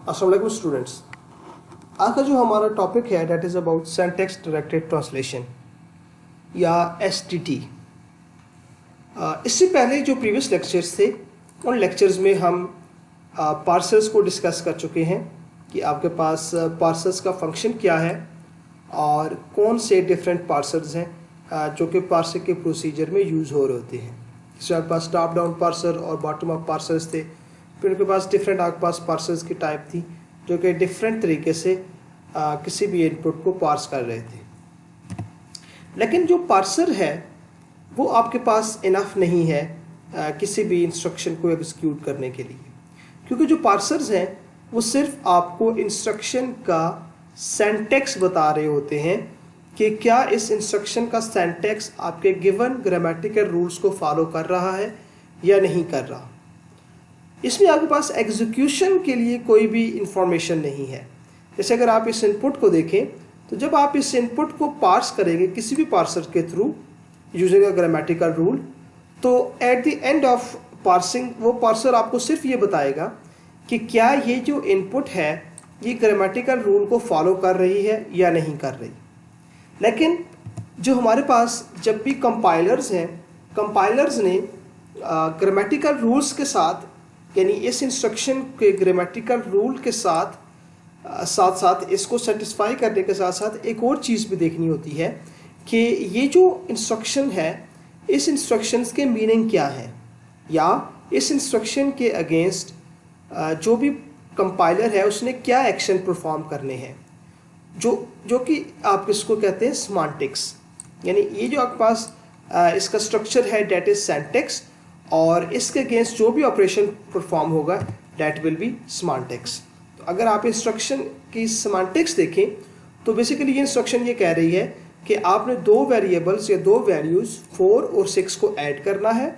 अस्सलाम वालेकुम स्टूडेंट्स। आज का जो हमारा टॉपिक है that is about syntax directed translation या एसटीटी। इससे पहले जो प्रीवियस लेक्चर्स थे उन लेक्चर्स में हम पार्सर्स को डिस्कस कर चुके हैं कि आपके पास पार्सर्स का फंक्शन क्या है और कौन से डिफरेंट पार्सर्स हैं जो कि पार्सर के प्रोसीजर में यूज़ हो रहे होते हैं। इसमें आपके पास टॉप डाउन पार्सर और बॉटम अप पार्सर्स थे। फिर उनके पास डिफरेंट आपके पास पार्सर्स की टाइप थी जो कि डिफरेंट तरीके से किसी भी इनपुट को पार्स कर रहे थे। लेकिन जो पार्सर है वो आपके पास इनफ नहीं है किसी भी इंस्ट्रक्शन को एग्जीक्यूट करने के लिए, क्योंकि जो पार्सर्स हैं वो सिर्फ आपको इंस्ट्रक्शन का सिंटैक्स बता रहे होते हैं कि क्या इस इंस्ट्रक्शन का सिंटैक्स आपके गिवन ग्रामेटिकल रूल्स को फॉलो कर रहा है या नहीं कर रहा। इसमें आपके पास एग्जीक्यूशन के लिए कोई भी इंफॉर्मेशन नहीं है। जैसे अगर आप इस इनपुट को देखें तो जब आप इस इनपुट को पार्स करेंगे किसी भी पार्सर के through using a grammatical rule, तो at the end of parsing वो पार्सर आपको सिर्फ ये बताएगा कि क्या ये जो इनपुट है ये ग्रामेटिकल रूल को फॉलो कर रही है या नहीं कर रही। लेकिन जो हमारे पास जब भी कंपाइलर्स हैं, कंपाइलर्स ने ग्रामेटिकल रूल्स के साथ यानी इस इंस्ट्रक्शन के ग्रामेटिकल रूल के साथ साथ इसको सेटिस्फाई करने के साथ साथ एक और चीज़ भी देखनी होती है कि ये जो इंस्ट्रक्शन है इस इंस्ट्रक्शंस के मीनिंग क्या है, या इस इंस्ट्रक्शन के अगेंस्ट जो भी कंपाइलर है उसने क्या एक्शन परफॉर्म करने हैं, जो कि आप इसको कहते हैं सेमांटिक्स। यानी ये जो आपके पास इसका स्ट्रक्चर है डेट इज सिंटैक्स, और इसके अगेंस्ट जो भी ऑपरेशन परफॉर्म होगा डेट विल बी सेमांटिक्स। तो अगर आप इंस्ट्रक्शन की सेमांटिक्स देखें तो बेसिकली ये इंस्ट्रक्शन ये कह रही है कि आपने दो वेरिएबल्स या दो वैल्यूज़ 4 और 6 को ऐड करना है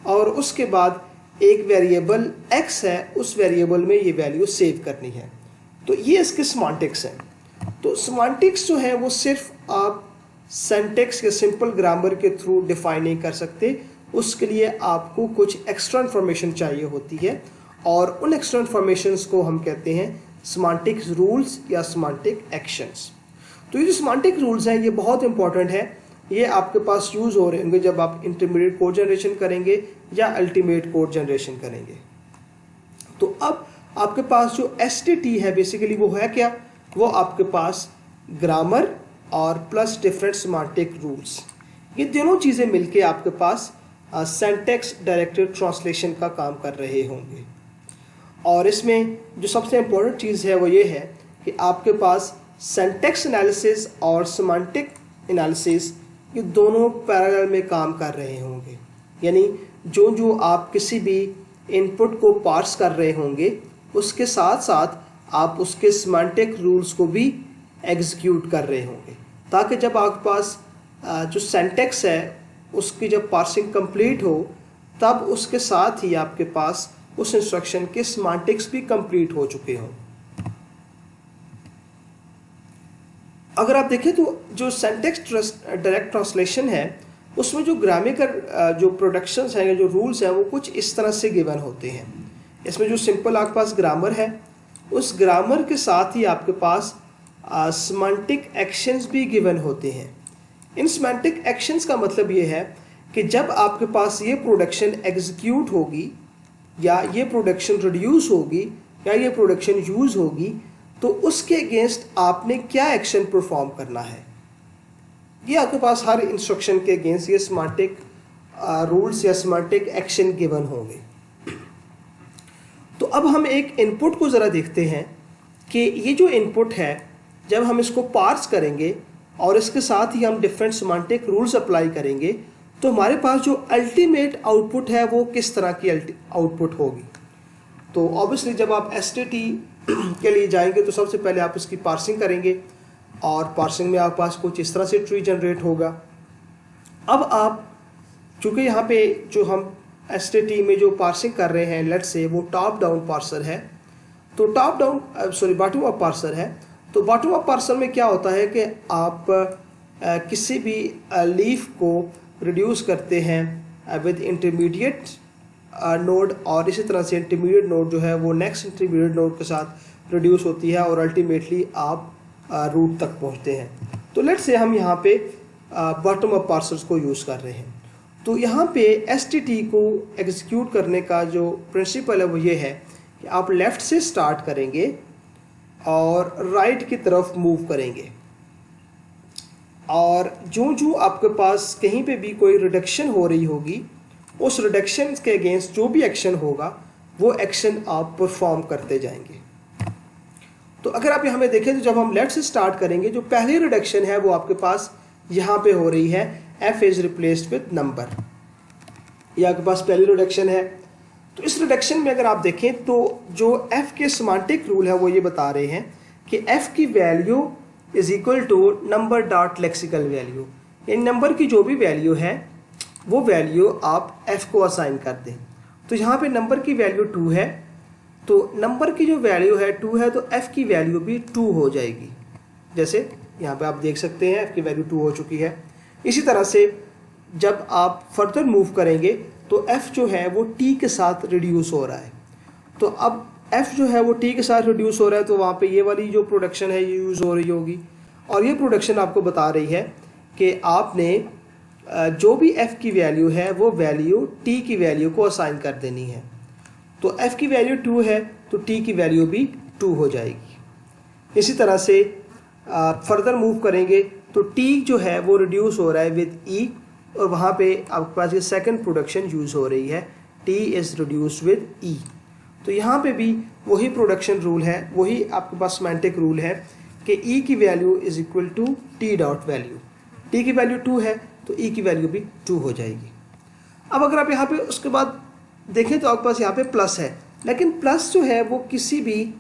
और उसके बाद एक वेरिएबल x है उस वेरिएबल में ये वैल्यू सेव करनी है। तो ये इसके सेमांटिक्स हैं। तो सेमांटिक्स जो है वो सिर्फ आप सिंटैक्स या सिंपल ग्रामर के थ्रू डिफाइन नहीं कर सकते, उसके लिए आपको कुछ एक्स्ट्रा इन्फॉर्मेशन चाहिए होती है और उन एक्स्ट्रा इन्फॉर्मेशंस को हम कहते हैं सेमांटिक रूल्स या सेमांटिक एक्शंस। तो ये जो सेमांटिक रूल्स हैं ये बहुत इंपॉर्टेंट है। ये आपके पास यूज़ हो रहे होंगे जब आप इंटरमीडिएट कोड जनरेशन करेंगे या अल्टीमेट कोड जनरेशन करेंगे। तो अब आपके पास जो एसटीटी है बेसिकली वो है क्या, वो आपके पास ग्रामर और प्लस डिफरेंट सेमांटिक रूल्स, ये दोनों चीज़ें मिलके आपके पास सिंटैक्स डायरेक्टेड ट्रांसलेशन का काम कर रहे होंगे। और इसमें जो सबसे इम्पोर्टेंट चीज़ है वो ये है कि आपके पास सिंटैक्स एनालिसिस और सेमांटिक एनालिसिस ये दोनों पैरेलल में काम कर रहे होंगे। यानी जो आप किसी भी इनपुट को पार्स कर रहे होंगे उसके साथ साथ आप उसके सेमांटिक रूल्स को भी एग्जीक्यूट कर रहे होंगे, ताकि जब आपके पास जो सिंटैक्स है उसकी जब पार्सिंग कंप्लीट हो तब उसके साथ ही आपके पास उस इंस्ट्रक्शन के सेमांटिक्स भी कंप्लीट हो चुके हों। अगर आप देखें तो जो सिंटैक्स डायरेक्ट ट्रांसलेशन है उसमें जो ग्रामेटिकल जो प्रोडक्शंस हैं, जो रूल्स हैं वो कुछ इस तरह से गिवन होते हैं। इसमें जो सिंपल आपके पास ग्रामर है उस ग्रामर के साथ ही आपके पास सेमांटिक एक्शंस भी गिवन होते हैं। इन सेमांटिक एक्शंस का मतलब ये है कि जब आपके पास ये प्रोडक्शन एग्जीक्यूट होगी या ये प्रोडक्शन रिड्यूस होगी या ये प्रोडक्शन यूज़ होगी तो उसके अगेंस्ट आपने क्या एक्शन परफॉर्म करना है। ये आपके पास हर इंस्ट्रक्शन के अगेंस्ट ये सेमांटिक रूल्स या सेमांटिक एक्शन गिवन होंगे। तो अब हम एक इनपुट को ज़रा देखते हैं कि ये जो इनपुट है जब हम इसको पार्स करेंगे और इसके साथ ही हम डिफरेंट सेमांटिक रूल्स अप्लाई करेंगे तो हमारे पास जो अल्टीमेट आउटपुट है वो किस तरह की आउटपुट होगी। तो ऑब्वियसली जब आप एसटीटी के लिए जाएंगे तो सबसे पहले आप इसकी पार्सिंग करेंगे और पार्सिंग में आपके पास कुछ इस तरह से ट्री जनरेट होगा। अब आप चूँकि यहाँ पे जो हम एसटीटी में जो पार्सिंग कर रहे हैं लेट्स से वो टॉप डाउन पार्सर है, तो बॉटम अप पार्सर है। तो बॉटम अप पार्सर में क्या होता है कि आप किसी भी लीफ को रिड्यूस करते हैं विद इंटरमीडिएट नोड और इसी तरह से इंटरमीडिएट नोड जो है वो नेक्स्ट इंटरमीडिएट नोड के साथ रिड्यूस होती है और अल्टीमेटली आप रूट तक पहुंचते हैं। तो लेट्स से हम यहाँ पे बॉटम अप पार्सर्स को यूज़ कर रहे हैं। तो यहाँ पे STT को एग्जीक्यूट करने का जो प्रिंसिपल है वो ये है कि आप लेफ़्ट से स्टार्ट करेंगे और राइट की तरफ मूव करेंगे, और जो आपके पास कहीं पे भी कोई रिडक्शन हो रही होगी उस रिडक्शन के अगेंस्ट जो भी एक्शन होगा वो एक्शन आप परफॉर्म करते जाएंगे। तो अगर आप यहाँ पे देखें तो जब हम लेफ्ट से स्टार्ट करेंगे, जो पहली रिडक्शन है वो आपके पास यहाँ पे हो रही है, f is replaced with number. ये आपके पास पहली रिडक्शन है। तो इस रिडक्शन में अगर आप देखें तो जो f के सिमेंटिक रूल है वो ये बता रहे हैं कि f की value is equal to number dot lexical value, यानी नंबर की जो भी वैल्यू है वो वैल्यू आप f को असाइन कर दें। तो यहाँ पे नंबर की वैल्यू 2 है, तो नंबर की जो वैल्यू है 2 है, तो f की वैल्यू भी 2 हो जाएगी। जैसे यहाँ पे आप देख सकते हैं f की वैल्यू 2 हो चुकी है। इसी तरह से जब आप फर्दर मूव करेंगे तो f जो है वो t के साथ रिड्यूस हो रहा है। तो अब f जो है वो t के साथ रिड्यूस हो रहा है, तो वहाँ पे ये वाली जो प्रोडक्शन है ये यूज़ हो रही होगी, और ये प्रोडक्शन आपको बता रही है कि आपने जो भी f की वैल्यू है वो वैल्यू t की वैल्यू को असाइन कर देनी है। तो f की वैल्यू 2 है तो t की वैल्यू भी 2 हो जाएगी। इसी तरह से फर्दर मूव करेंगे तो t जो है वो रिड्यूस हो रहा है विद e, और वहाँ पे आपके पास ये सेकंड प्रोडक्शन यूज़ हो रही है, t is reduce with e। तो यहाँ पे भी वही प्रोडक्शन रूल है, वही आपके पास सिमेंटिक रूल है कि e की value is equal to t dot value. t की वैल्यू 2 है तो e की वैल्यू भी 2 हो जाएगी। अब अगर आप यहाँ पे उसके बाद देखें तो आपके पास यहाँ पे प्लस है, लेकिन प्लस जो है वो किसी भी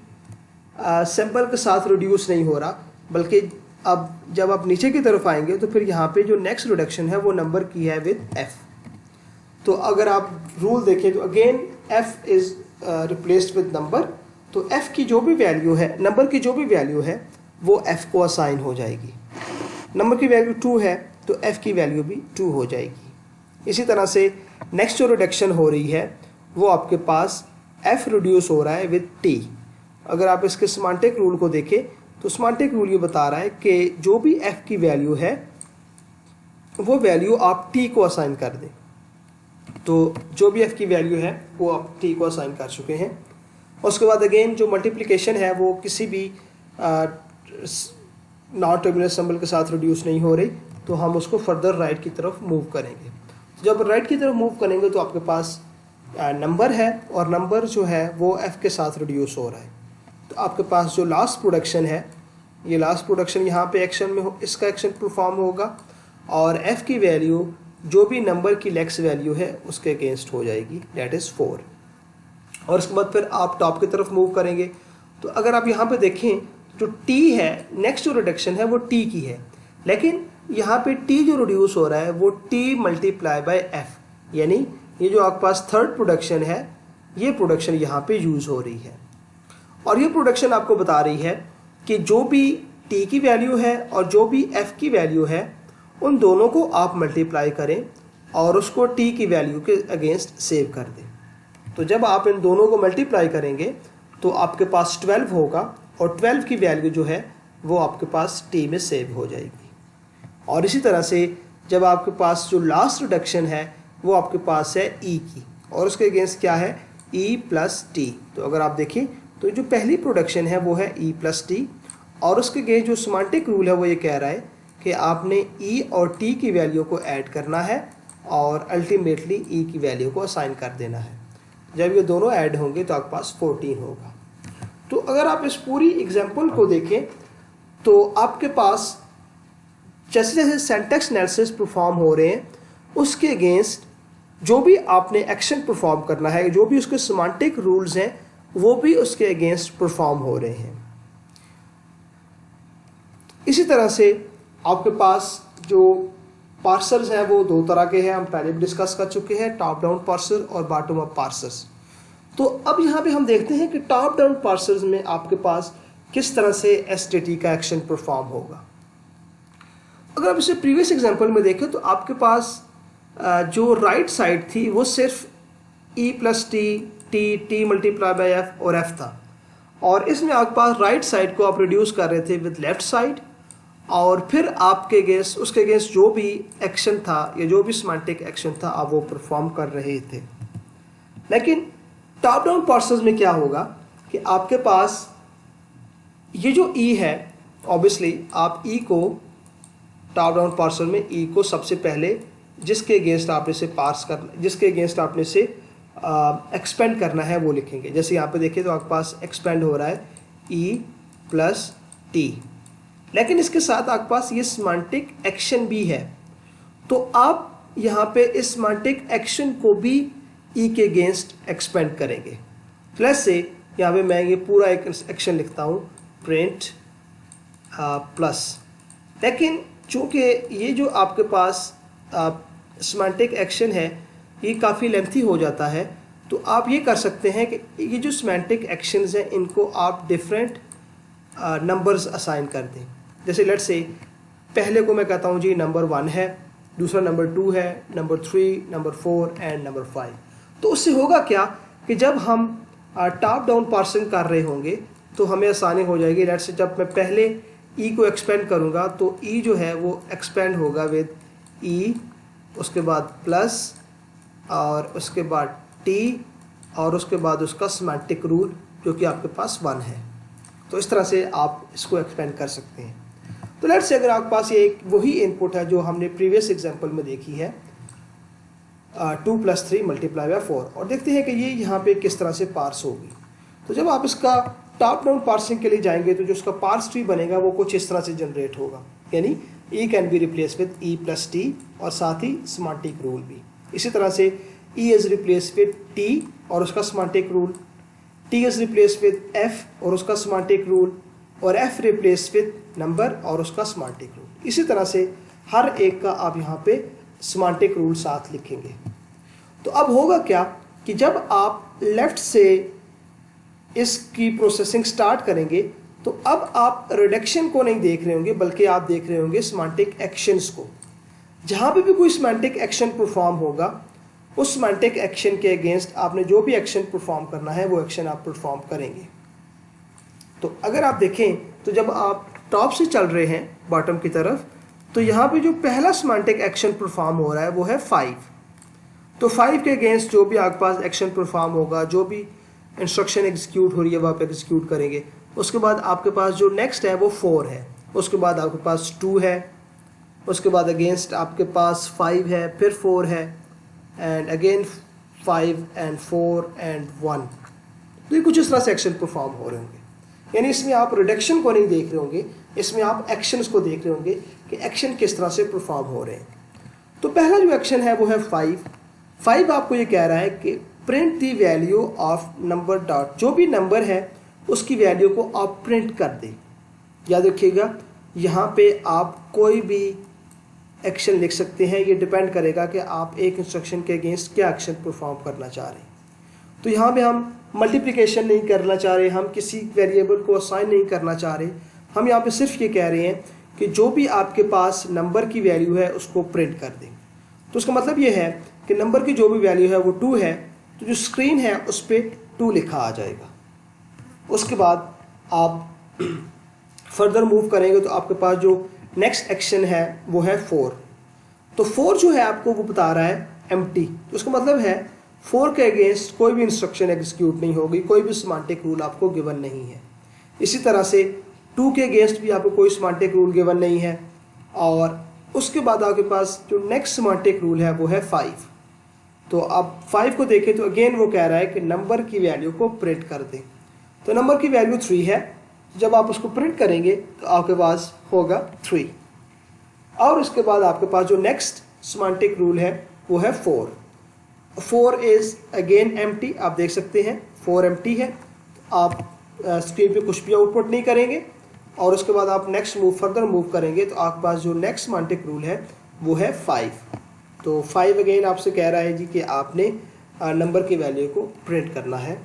सिंबल के साथ रिड्यूस नहीं हो रहा, बल्कि अब जब आप नीचे की तरफ आएंगे तो फिर यहाँ पे जो नेक्स्ट रिडक्शन है वो नंबर की है विद f। तो अगर आप रूल देखें तो again f is replaced with number, तो f की जो भी वैल्यू है, नंबर की जो भी वैल्यू है वो f को असाइन हो जाएगी। नंबर की वैल्यू 2 है तो f की वैल्यू भी 2 हो जाएगी। इसी तरह से नेक्स्ट जो रिडक्शन हो रही है वो आपके पास f रिड्यूस हो रहा है विद t। अगर आप इसके सिमेंटिक रूल को देखें तो सिमेंटिक रूल ये बता रहा है कि जो भी f की वैल्यू है वो वैल्यू आप t को असाइन कर दें। तो जो भी f की वैल्यू है वो आप t को असाइन कर चुके हैं। उसके बाद अगेन जो मल्टीप्लिकेशन है वो किसी भी नॉन टर्मिनल सिंबल के साथ रिड्यूस नहीं हो रही, तो हम उसको फर्दर राइट की तरफ मूव करेंगे। तो जब राइट की तरफ मूव करेंगे तो आपके पास नंबर है, और नंबर जो है वो f के साथ रिड्यूस हो रहा है। तो आपके पास जो लास्ट प्रोडक्शन है, ये लास्ट प्रोडक्शन यहाँ पे एक्शन में इसका एक्शन परफॉर्म होगा, और f की वैल्यू जो भी नंबर की लेक्स वैल्यू है उसके अगेंस्ट हो जाएगी, डेट इज़ 4। और उसके बाद फिर आप टॉप की तरफ मूव करेंगे। तो अगर आप यहाँ पे देखें जो t है, नेक्स्ट जो रिडक्शन है वो t की है, लेकिन यहाँ पे t जो रिड्यूस हो रहा है वो t मल्टीप्लाई बाय f, यानी ये जो आपके पास थर्ड प्रोडक्शन है ये प्रोडक्शन यहाँ पे यूज़ हो रही है। और ये प्रोडक्शन आपको बता रही है कि जो भी t की वैल्यू है और जो भी f की वैल्यू है उन दोनों को आप मल्टीप्लाई करें और उसको t की वैल्यू के अगेंस्ट सेव कर दें। तो जब आप इन दोनों को मल्टीप्लाई करेंगे तो आपके पास 12 होगा, और 12 की वैल्यू जो है वो आपके पास t में सेव हो जाएगी। और इसी तरह से जब आपके पास जो लास्ट रिडक्शन है वो आपके पास है e की, और उसके अगेंस्ट क्या है e प्लस t। तो अगर आप देखें तो जो पहली प्रोडक्शन है वो है e प्लस t, और उसके अगेंस्ट जो सिमेंटिक रूल है वो ये कह रहा है कि आपने e और t की वैल्यू को ऐड करना है और अल्टीमेटली e की वैल्यू को असाइन कर देना है। जब ये दोनों ऐड होंगे तो आपके पास 14 होगा। तो अगर आप इस पूरी एग्जांपल को देखें तो आपके पास जैसे जैसे सिंटैक्स एनालिसिस परफॉर्म हो रहे हैं उसके अगेंस्ट जो भी आपने एक्शन परफॉर्म करना है, जो भी उसके सिमेंटिक रूल्स हैं वो भी उसके अगेंस्ट परफॉर्म हो रहे हैं। इसी तरह से आपके पास जो पार्सर्स हैं वो 2 तरह के हैं, हम पहले भी डिस्कस कर चुके हैं, टॉप डाउन पार्सर और बॉटम अप पार्सर्स। तो अब यहाँ पे हम देखते हैं कि टॉप डाउन पार्सर्स में आपके पास किस तरह से STT का एक्शन परफॉर्म होगा। अगर आप इसे प्रीवियस एग्जांपल में देखें तो आपके पास जो राइट साइड थी वो सिर्फ e plus t, t multiply by f और f था, और इसमें आपके पास राइट साइड को आप रिड्यूस कर रहे थे विद लेफ्ट साइड, और फिर आपके अगेंस्ट उसके अगेंस्ट जो भी एक्शन था या जो भी सिमेंटिक एक्शन था आप वो परफॉर्म कर रहे थे। लेकिन टॉप डाउन पार्सर्स में क्या होगा कि आपके पास ये जो ई है, ऑब्वियसली आप ई को टॉप डाउन पार्सर में ई को सबसे पहले जिसके अगेंस्ट आपने से पार्स करना, जिसके अगेंस्ट आपने से एक्सपेंड करना है वो लिखेंगे। जैसे यहाँ पे देखिए तो आपके पास एक्सपेंड हो रहा है ई प्लस टी, लेकिन इसके साथ आपके पास ये सिमेंटिक एक्शन भी है, तो आप यहाँ पे इस सिमेंटिक एक्शन को भी ई के अगेंस्ट एक्सपेंड करेंगे। प्लस से यहाँ पे मैं ये पूरा एक एक्शन लिखता हूँ प्रिंट प्लस, लेकिन चूँकि ये जो आपके पास सिमेंटिक एक्शन है ये काफ़ी लेंथी हो जाता है, तो आप ये कर सकते हैं कि ये जो सिमेंटिक एक्शंस हैं इनको आप डिफरेंट नंबर्स असाइन कर दें। जैसे लेट्स से पहले को मैं कहता हूँ जी नंबर 1 है, दूसरा नंबर 2 है, नंबर 3, नंबर 4 एंड नंबर 5। तो उससे होगा क्या कि जब हम टॉप डाउन पार्सिंग कर रहे होंगे तो हमें आसानी हो जाएगी। लेट्स से जब मैं पहले ई को एक्सपेंड करूँगा तो ई जो है वो एक्सपेंड होगा विद ई, उसके बाद प्लस और उसके बाद टी और उसके बाद उसका सिमेंटिक रूल जो कि आपके पास 1 है। तो इस तरह से आप इसको एक्सपेंड कर सकते हैं। तो लेट्स से अगर आपके पास ये एक वही इनपुट है जो हमने प्रीवियस एग्जांपल में देखी है 2 + 3 × 4, और देखते हैं कि ये यहाँ पे किस तरह से पार्स होगी। तो जब आप इसका टॉप डाउन पार्सिंग के लिए जाएंगे तो जो उसका पार्स ट्री बनेगा वो कुछ इस तरह से जनरेट होगा, यानी E can be replace with E plus T और साथ ही सिमेंटिक रूल भी। इसी तरह से E is replace with T और उसका semantic rule, T is replace with F और उसका सिमेंटिक रूल, और एफ रिप्लेस विद नंबर और उसका सिमेंटिक रूल। इसी तरह से हर एक का आप यहाँ पे सिमेंटिक रूल साथ लिखेंगे। तो अब होगा क्या कि जब आप लेफ्ट से इसकी प्रोसेसिंग स्टार्ट करेंगे तो अब आप रिडक्शन को नहीं देख रहे होंगे बल्कि आप देख रहे होंगे सिमेंटिक एक्शंस को। जहाँ पे भी कोई सिमेंटिक एक्शन परफॉर्म होगा उस सिमेंटिक एक्शन के अगेंस्ट आपने जो भी एक्शन परफॉर्म करना है वो एक्शन आप परफॉर्म करेंगे। तो अगर आप देखें तो जब आप टॉप से चल रहे हैं बॉटम की तरफ तो यहाँ पे जो पहला सिमेंटिक एक्शन परफॉर्म हो रहा है वो है 5। तो 5 के अगेंस्ट जो भी आपके पास एक्शन परफॉर्म होगा, जो भी इंस्ट्रक्शन एग्जीक्यूट हो रही है वो आप एग्जीक्यूट करेंगे। उसके बाद आपके पास जो नेक्स्ट है वो 4 है, उसके बाद आपके पास 2 है, उसके बाद अगेंस्ट आपके पास 5 है, फिर 4 है एंड अगेन 5 एंड 4 एंड 1। तो ये कुछ इस तरह से एक्शन परफॉर्म हो रहे होंगे। यानी इसमें आप रिडक्शन को नहीं देख रहे होंगे, इसमें आप एक्शंस को देख रहे होंगे कि एक्शन किस तरह से परफॉर्म हो रहे हैं। तो पहला जो एक्शन है वो है 5 आपको ये कह रहा है कि print the value of number dot, जो भी नंबर है उसकी वैल्यू को आप प्रिंट कर दें। याद रखिएगा यहाँ पे आप कोई भी एक्शन लिख सकते हैं, ये डिपेंड करेगा कि आप एक इंस्ट्रक्शन के अगेंस्ट क्या एक्शन परफॉर्म करना चाह रहे हैं। तो यहाँ पे हम मल्टीप्लिकेशन नहीं करना चाह रहे, हम किसी वेरिएबल को असाइन नहीं करना चाह रहे, हम यहाँ पे सिर्फ ये कह रहे हैं कि जो भी आपके पास नंबर की वैल्यू है उसको प्रिंट कर दें। तो उसका मतलब ये है कि नंबर की जो भी वैल्यू है वो 2 है, तो जो स्क्रीन है उस पर 2 लिखा आ जाएगा। उसके बाद आप फर्दर मूव करेंगे तो आपके पास जो नेक्स्ट एक्शन है वो है 4। तो 4 जो है आपको वो बता रहा है एम्प्टी, तो उसका मतलब है 4 के अगेंस्ट कोई भी इंस्ट्रक्शन एग्जीक्यूट नहीं होगी, कोई भी सिमेंटिक रूल आपको गिवन नहीं है। इसी तरह से 2 के अगेंस्ट भी आपको कोई सिमेंटिक रूल गिवन नहीं है, और उसके बाद आपके पास जो नेक्स्ट सिमेंटिक रूल है वो है 5। तो अब 5 को देखें तो अगेन वो कह रहा है कि नंबर की वैल्यू को प्रिंट कर दें। तो नंबर की वैल्यू 3 है, जब आप उसको प्रिंट करेंगे तो आपके पास होगा 3। और उसके बाद आपके पास जो नेक्स्ट सिमेंटिक रूल है वो है 4 इज अगेन एम्प्टी। आप देख सकते हैं 4 एम्प्टी है, आप स्क्रीन पे कुछ भी आउटपुट नहीं करेंगे। और उसके बाद आप नेक्स्ट फर्दर मूव करेंगे तो आपके पास जो नेक्स्ट सिमेंटिक रूल है वो है 5। तो 5 अगेन आपसे कह रहा है जी कि आपने नंबर की वैल्यू को प्रिंट करना है।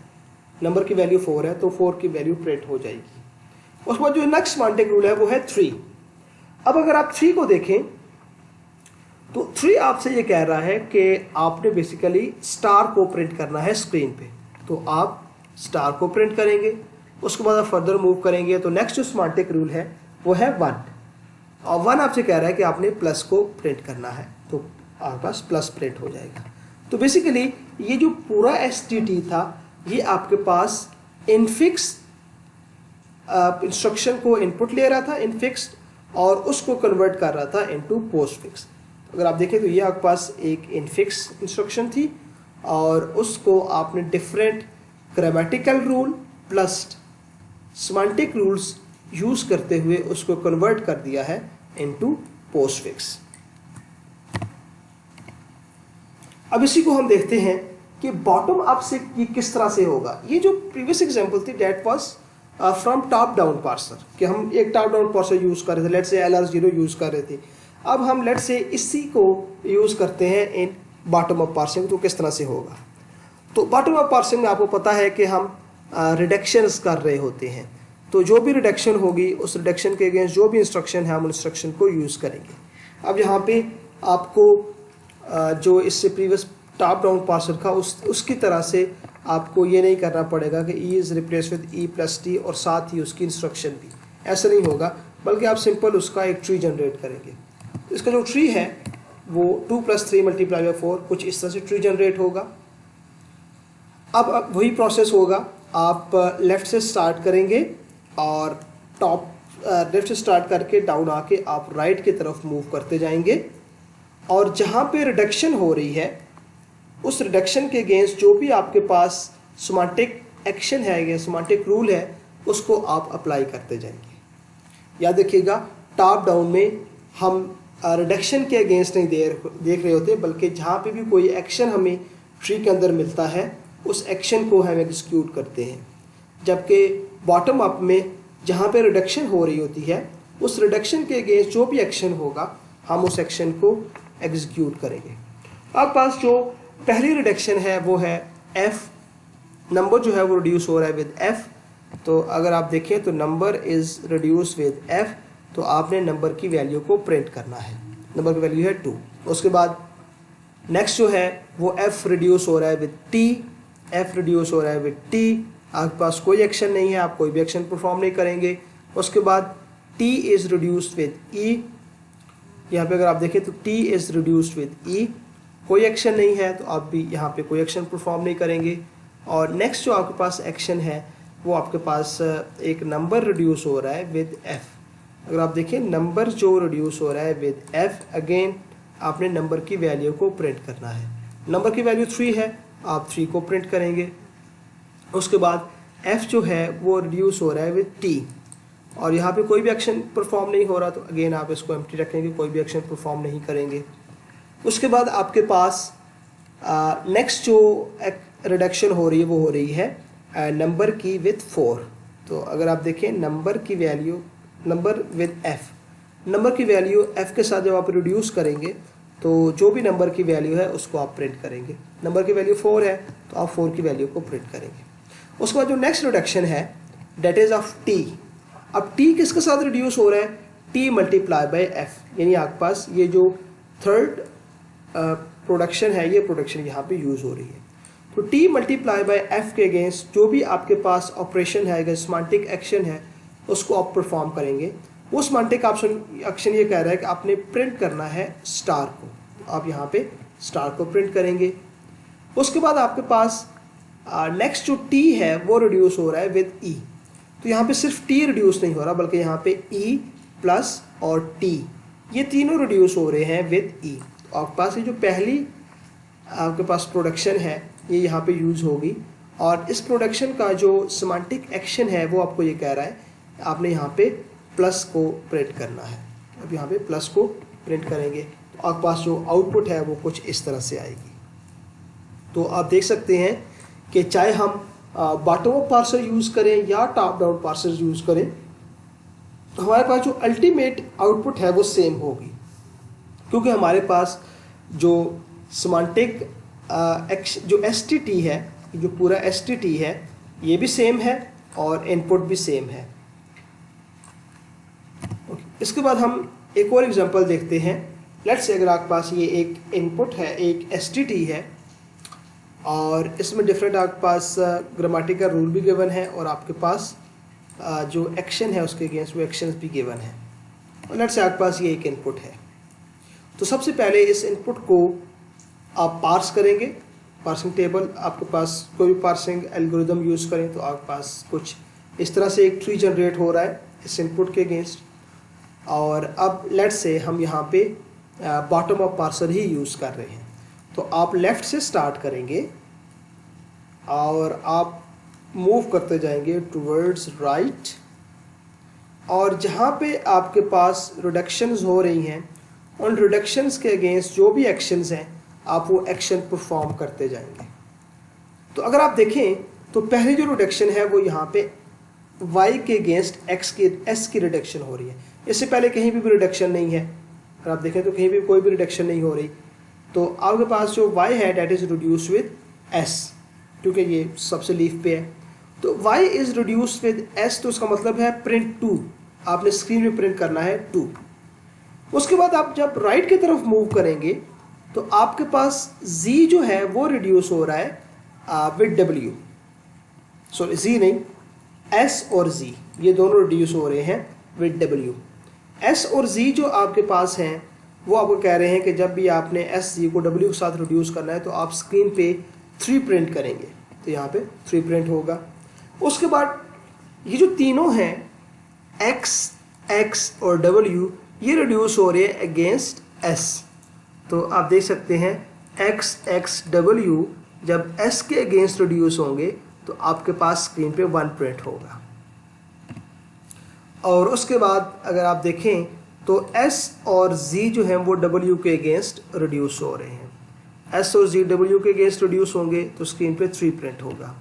नंबर की वैल्यू 4 है तो 4 की वैल्यू प्रिंट हो जाएगी। उसके बाद जो नेक्स्ट सिमेंटिक रूल है वो है 3। अब अगर आप 3 को देखें तो 3 आपसे ये कह रहा है कि आपने बेसिकली स्टार को प्रिंट करना है स्क्रीन पे। तो आप स्टार को प्रिंट करेंगे। उसके बाद आप फर्दर मूव करेंगे तो नेक्स्ट जो सिमेंटिक रूल है वो है 1, और 1 आपसे कह रहा है कि आपने प्लस को प्रिंट करना है, तो आपके पास प्लस प्रिंट हो जाएगा। तो बेसिकली ये जो पूरा STT था ये आपके पास इनफिक्स इंस्ट्रक्शन को इनपुट ले रहा था इनफिक्स, और उसको कन्वर्ट कर रहा था इनटू पोस्टफिक्स। अगर आप देखें तो ये आपके पास एक इनफिक्स इंस्ट्रक्शन थी और उसको आपने different grammatical rule plus semantic rules use करते हुए उसको कन्वर्ट कर दिया है इनटू पोस्टफिक्स। अब इसी को हम देखते हैं कि बॉटम अप से ये किस तरह से होगा। ये जो प्रीवियस एग्जांपल थी that was from top down parser, कि हम एक टॉप डाउन पार्सर यूज़ कर रहे थे, लेट्स से LR0 यूज़ कर रहे थे। अब हम लेट्स से इसी को यूज़ करते हैं इन बॉटम अप पार्सिंग, तो किस तरह से होगा। तो बॉटम अप पार्सिंग में आपको पता है कि हम रिडक्शंस कर रहे होते हैं, तो जो भी रिडक्शन होगी उस रिडक्शन के अगेंस्ट जो भी इंस्ट्रक्शन है हम इंस्ट्रक्शन को यूज़ करेंगे। अब यहाँ पे आपको जो इससे प्रीवियस टॉप डाउन पार्सर था उसकी तरह से आपको ये नहीं करना पड़ेगा कि E is replace with E+T और साथ ही उसकी इंस्ट्रक्शन भी, ऐसा नहीं होगा, बल्कि आप सिंपल उसका एक ट्री जनरेट करेंगे। इसका जो ट्री है वो 2 + 3 × 4 कुछ इस तरह से ट्री जनरेट होगा। अब वही प्रोसेस होगा, आप लेफ़्ट से स्टार्ट करेंगे और टॉप लेफ़्ट से स्टार्ट करके डाउन आके आप राइट की तरफ मूव करते जाएंगे, और जहाँ पे रिडक्शन हो रही है उस रिडक्शन के अगेंस्ट जो भी आपके पास सिमेंटिक एक्शन है या सिमेंटिक रूल है उसको आप अप्लाई करते जाएंगे। याद रखिएगा टॉप डाउन में हम रिडक्शन के अगेंस्ट नहीं देख रहे होते, बल्कि जहाँ पे भी कोई एक्शन हमें ट्री के अंदर मिलता है उस एक्शन को हम एग्जीक्यूट करते हैं। जबकि बॉटम अप में जहाँ पे रिडक्शन हो रही होती है उस रिडक्शन के अगेंस्ट जो भी एक्शन होगा हम उस एक्शन को एग्जीक्यूट करेंगे। अब पास जो पहली रिडक्शन है वो है F, नंबर जो है वो रिड्यूस हो रहा है विद F। तो अगर आप देखें तो number is reduce with F, तो आपने नंबर की वैल्यू को प्रिंट करना है, नंबर की वैल्यू है 2। उसके बाद नेक्स्ट जो है वो F रिड्यूस हो रहा है विद T, F रिड्यूस हो रहा है विद T। आपके पास कोई एक्शन नहीं है, आप कोई भी एक्शन परफॉर्म नहीं करेंगे। उसके बाद T is reduced with E, यहाँ पे अगर आप देखें तो T is reduced with E, कोई एक्शन नहीं है तो आप भी यहाँ पे कोई एक्शन परफॉर्म नहीं करेंगे। और नेक्स्ट जो आपके पास एक्शन है वो आपके पास एक नंबर रिड्यूस हो रहा है विद F। अगर आप देखें नंबर जो रिड्यूस हो रहा है विद F, अगेन आपने नंबर की वैल्यू को प्रिंट करना है। नंबर की वैल्यू 3 है, आप 3 को प्रिंट करेंगे। उसके बाद F जो है वो रिड्यूस हो रहा है विद T, और यहाँ पे कोई भी एक्शन परफॉर्म नहीं हो रहा तो अगेन आप इसको एम्प्टी रखेंगे, कोई भी एक्शन परफॉर्म नहीं करेंगे। उसके बाद आपके पास नेक्स्ट जो रिडक्शन हो रही है वो हो रही है नंबर की विद 4। तो अगर आप देखें नंबर की value, number with F, number की वैल्यू F के साथ जब आप रिड्यूस करेंगे तो जो भी नंबर की वैल्यू है उसको आप प्रिंट करेंगे। नंबर की वैल्यू 4 है तो आप 4 की वैल्यू को प्रिंट करेंगे। उसके बाद जो नेक्स्ट रिडक्शन है डेट इज़ ऑफ T। अब T किसके साथ रिड्यूस हो रहा है, T मल्टीप्लाई बाई F, यानी आपके पास ये जो थर्ड प्रोडक्शन है ये प्रोडक्शन यहाँ पे यूज़ हो रही है। तो T मल्टीप्लाई बाई F के अगेंस्ट जो भी आपके पास ऑपरेशन है, सिमेंटिक एक्शन है, उसको आप परफॉर्म करेंगे। वो सिमेंटिक एक्शन ये कह रहा है कि आपने प्रिंट करना है स्टार को, तो आप यहाँ पे स्टार को प्रिंट करेंगे। उसके बाद आपके पास नेक्स्ट जो T है वो रिड्यूस हो रहा है विद E। तो यहाँ पे सिर्फ T रिड्यूस नहीं हो रहा, बल्कि यहाँ पे E प्लस और T ये तीनों रिड्यूस हो रहे हैं विद E। तो आपके पास ये जो पहली आपके पास प्रोडक्शन है ये यहाँ पे यूज़ होगी, और इस प्रोडक्शन का जो सिमेंटिक एक्शन है वो आपको ये कह रहा है आपने यहाँ पे प्लस को प्रिंट करना है। अब यहाँ पे प्लस को प्रिंट करेंगे तो आपके पास जो आउटपुट है वो कुछ इस तरह से आएगी। तो आप देख सकते हैं कि चाहे हम बॉटम अप पार्सर यूज़ करें या टॉप डाउन पार्सर यूज़ करें, तो हमारे पास जो अल्टीमेट आउटपुट है वो सेम होगी, क्योंकि हमारे पास जो सिमेंटिक जो STT है, जो पूरा STT है ये भी सेम है और इनपुट भी सेम है। इसके बाद हम एक और एग्जांपल देखते हैं। लेट्स से अगर आपके पास ये एक इनपुट है, एक STT है, और इसमें डिफरेंट आपके पास ग्रामेटिकल रूल भी गिवन है और आपके पास जो एक्शन है उसके अगेंस्ट वो एक्शंस भी गिवन है। और लेट्स से आपके पास ये एक इनपुट है। तो सबसे पहले इस इनपुट को आप पार्स करेंगे, पार्सिंग टेबल, आपके पास कोई भी पार्सिंग एल्गोरिदम यूज़ करें तो आपके पास कुछ इस तरह से एक ट्री जनरेट हो रहा है इस इनपुट के अगेंस्ट। और अब लेट्स से हम यहाँ पे बॉटम अप पार्सर ही यूज़ कर रहे हैं। तो आप लेफ़्ट से स्टार्ट करेंगे और आप मूव करते जाएंगे टूवर्ड्स राइट, और जहाँ पे आपके पास रिडक्शंस हो रही हैं उन रिडक्शंस के अगेंस्ट जो भी एक्शंस हैं आप वो एक्शन परफॉर्म करते जाएंगे। तो अगर आप देखें तो पहली जो रिडक्शन है वो यहाँ पे y के अगेंस्ट s की रिडक्शन हो रही है। इससे पहले कहीं भी रिडक्शन नहीं है, अगर आप देखें तो कहीं भी कोई भी रिडक्शन नहीं हो रही। तो आपके पास जो y है that is reduce with s, क्योंकि ये सबसे लीफ पे है। तो y is reduce with s, तो उसका मतलब है प्रिंट 2, आपने स्क्रीन में प्रिंट करना है 2। उसके बाद आप जब राइट की तरफ मूव करेंगे तो आपके पास z जो है वो रिड्यूस हो रहा है विद w, सॉरी z नहीं, s और z ये दोनों रिड्यूस हो रहे हैं विद w। s और z जो आपके पास हैं वो आपको कह रहे हैं कि जब भी आपने s z को w के साथ रिड्यूस करना है तो आप स्क्रीन पे 3 प्रिंट करेंगे, तो यहाँ पे 3 प्रिंट होगा। उसके बाद ये जो तीनों हैं x, x और w ये रिड्यूस हो रहे हैं अगेंस्ट s। तो आप देख सकते हैं x, x, w जब s के अगेंस्ट रिड्यूस होंगे तो आपके पास स्क्रीन पे 1 प्रिंट होगा। और उसके बाद अगर आप देखें तो s और z जो हैं वो w के अगेंस्ट रिड्यूस हो रहे हैं। s और z w के अगेंस्ट रिड्यूस होंगे तो स्क्रीन पे 3 प्रिंट होगा,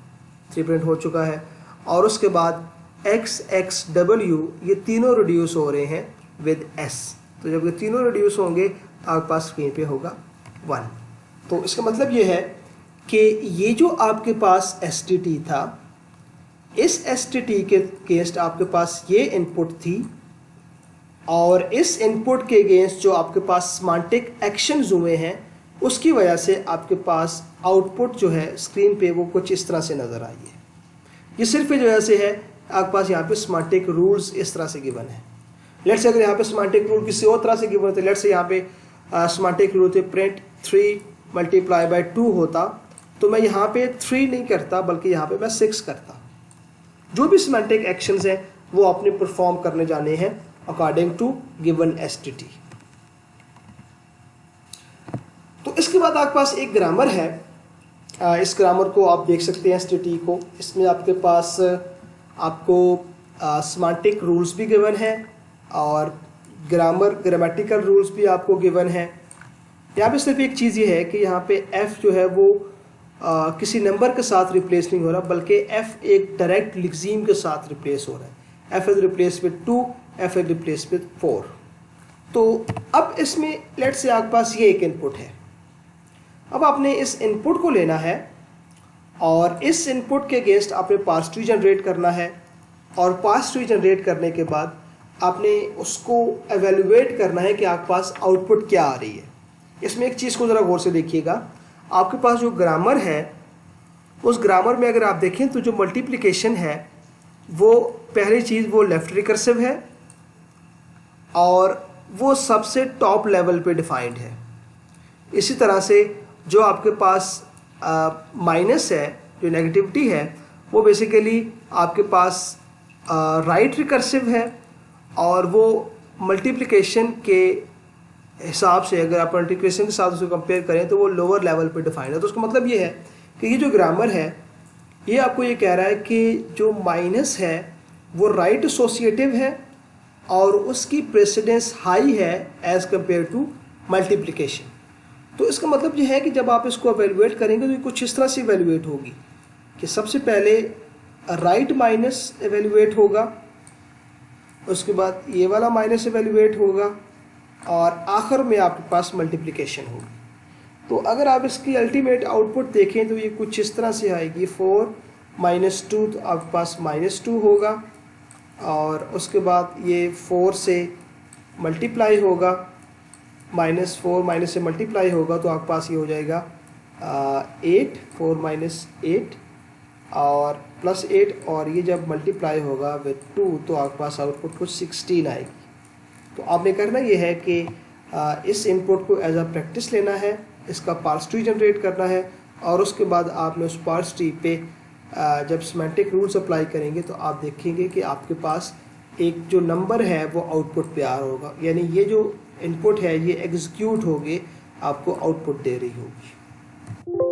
3 प्रिंट हो चुका है। और उसके बाद x, x, w ये तीनों रिड्यूस हो रहे हैं विद s, तो जब ये तीनों रिड्यूस होंगे आपके पास स्क्रीन पे होगा 1। तो इसका मतलब ये है कि ये जो आपके पास STT था, इस STT के अगेंस्ट आपके पास ये इनपुट थी, और इस इनपुट के अगेंस्ट जो आपके पास सिमेंटिक एक्शंस हुए हैं उसकी वजह से आपके पास आउटपुट जो है स्क्रीन पे वो कुछ इस तरह से नज़र आई है। ये सिर्फ इस वजह से है आपके पास यहाँ पे सिमेंटिक रूल्स इस तरह से गिवन है। लेट्स से अगर यहाँ पे सिमेंटिक रूल किसी और तरह से गिवन होते, लेट्स से यहाँ पे सिमेंटिक रूल थे प्रिंट 3 मल्टीप्लाई बाय 2 होता, तो मैं यहाँ पे 3 नहीं करता बल्कि यहाँ पे मैं 6 करता। जो भी सिमेंटिक एक्शंस हैं वो आपने परफॉर्म करने जाने हैं अकॉर्डिंग टू गिवन STT। तो इसके बाद आपके पास एक ग्रामर है, इस ग्रामर को आप देख सकते हैं STT को। इसमें आपके पास आपको सिमेंटिक रूल्स भी गिवन है और ग्रामेटिकल रूल्स भी आपको गिवन है। यहाँ पे सिर्फ एक चीज़ ये है कि यहाँ पे f जो है वो किसी नंबर के साथ रिप्लेस नहीं हो रहा, बल्कि f एक डायरेक्ट लिक्जीम के साथ रिप्लेस हो रहा है। f is replace with 2, f is replace with 4। तो अब इसमें लेट्स से आपके पास ये एक इनपुट है। अब आपने इस इनपुट को लेना है और इस इनपुट के अगेंस्ट आपने पार्स ट्री जनरेट करना है, और पार्स ट्री जनरेट करने के बाद आपने उसको एवेल्युएट करना है कि आपके पास आउटपुट क्या आ रही है। इसमें एक चीज़ को ज़रा गौर से देखिएगा, आपके पास जो ग्रामर है उस ग्रामर में अगर आप देखें तो जो मल्टीप्लिकेशन है वो पहली चीज़ वो लेफ़्ट रिकर्सिव है और वो सबसे टॉप लेवल पे डिफाइंड है। इसी तरह से जो आपके पास माइनस है, जो नेगेटिविटी है, वो बेसिकली आपके पास राइट रिकर्सिव है, और वो मल्टीप्लिकेशन के हिसाब से अगर आप मल्टीप्लिकेशन के साथ उसको कंपेयर करें तो वो लोअर लेवल पे डिफाइंड है। तो उसका मतलब ये है कि ये जो ग्रामर है ये आपको ये कह रहा है कि जो माइनस है वो राइट एसोसिएटिव है और उसकी प्रेसिडेंस हाई है एज़ कंपेयर टू मल्टीप्लिकेशन। तो इसका मतलब ये है कि जब आप इसको एवेल्युएट करेंगे तो ये कुछ इस तरह से एवेल्युएट होगी कि सबसे पहले राइट माइनस एवेल्युएट होगा, उसके बाद ये वाला माइनस एवेल्युएट होगा, और आखिर में आपके पास मल्टीप्लिकेशन होगी। तो अगर आप इसकी अल्टीमेट आउटपुट देखें तो ये कुछ इस तरह से आएगी 4 - 2, तो आपके पास -2 होगा, और उसके बाद ये 4 से मल्टीप्लाई होगा, -4 माइनस से मल्टीप्लाई होगा तो आपके पास ये हो जाएगा 8, 4 - 8, और +8 और ये जब मल्टीप्लाई होगा विद 2 तो आपके पास आउटपुट कुछ 16 आएगी। तो आपने करना ये है कि इस इनपुट को एज अ प्रैक्टिस लेना है, इसका पार्स ट्री जनरेट करना है और उसके बाद आपने उस पार्स ट्री पे जब सिमेंटिक रूल्स अप्लाई करेंगे तो आप देखेंगे कि आपके पास एक जो नंबर है वो आउटपुट पे आ रहा होगा, यानी ये जो इनपुट है ये एग्जीक्यूट होके आपको आउटपुट दे रही होगी।